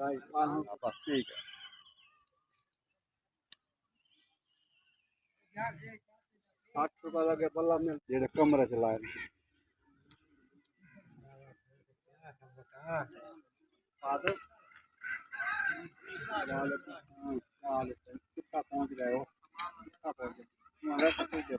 बस ठीक है 60 रुपए लगे बल्ला में जेड़े कमरे चलाए कितना पहुंच गए हो कितना पहुंच गए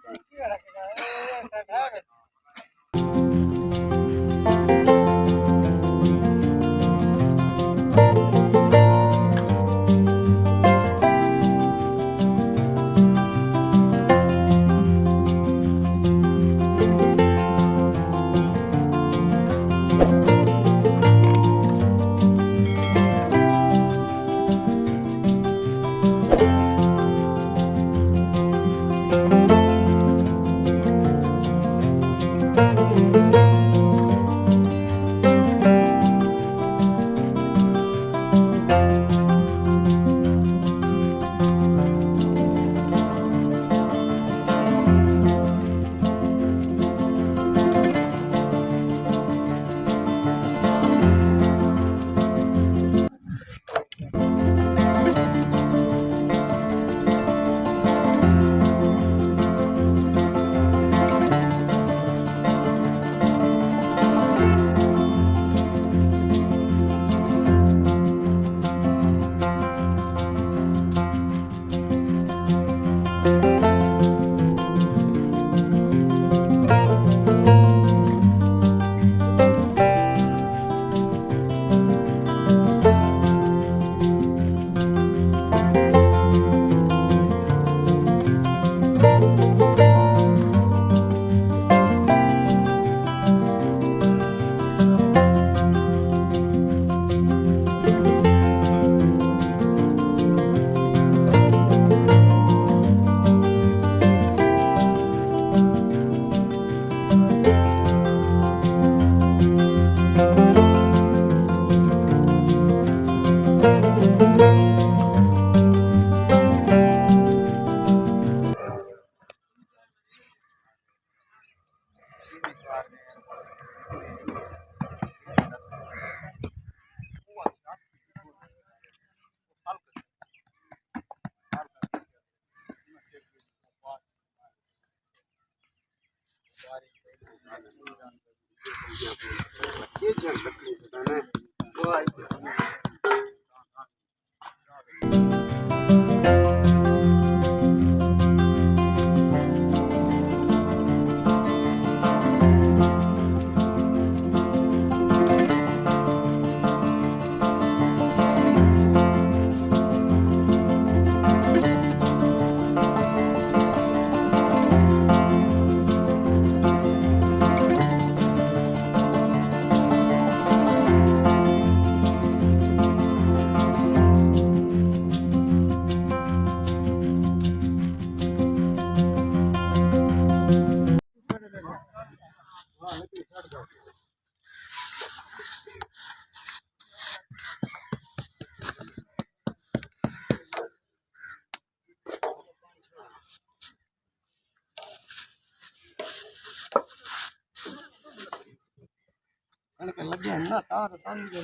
लगे ना तार तान के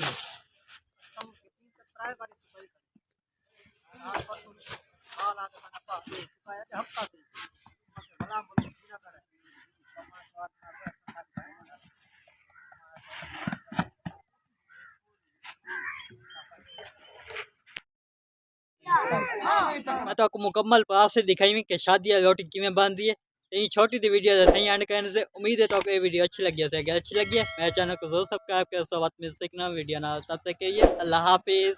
मैं तो आपको मुकम्मल पास से दिखाई हुई कि शादी रोटी किमें बन रही है। यही छोटी सी वीडियो सही एंड करने से उम्मीद है तो आपको ये वीडियो अच्छी लगी है। अगर अच्छी लगी है मेरे चैनल को जरूर सब्सक्राइब करें। सब बात मिल सकना वीडियो ना तब तक के लिए अल्लाह हाफिज़।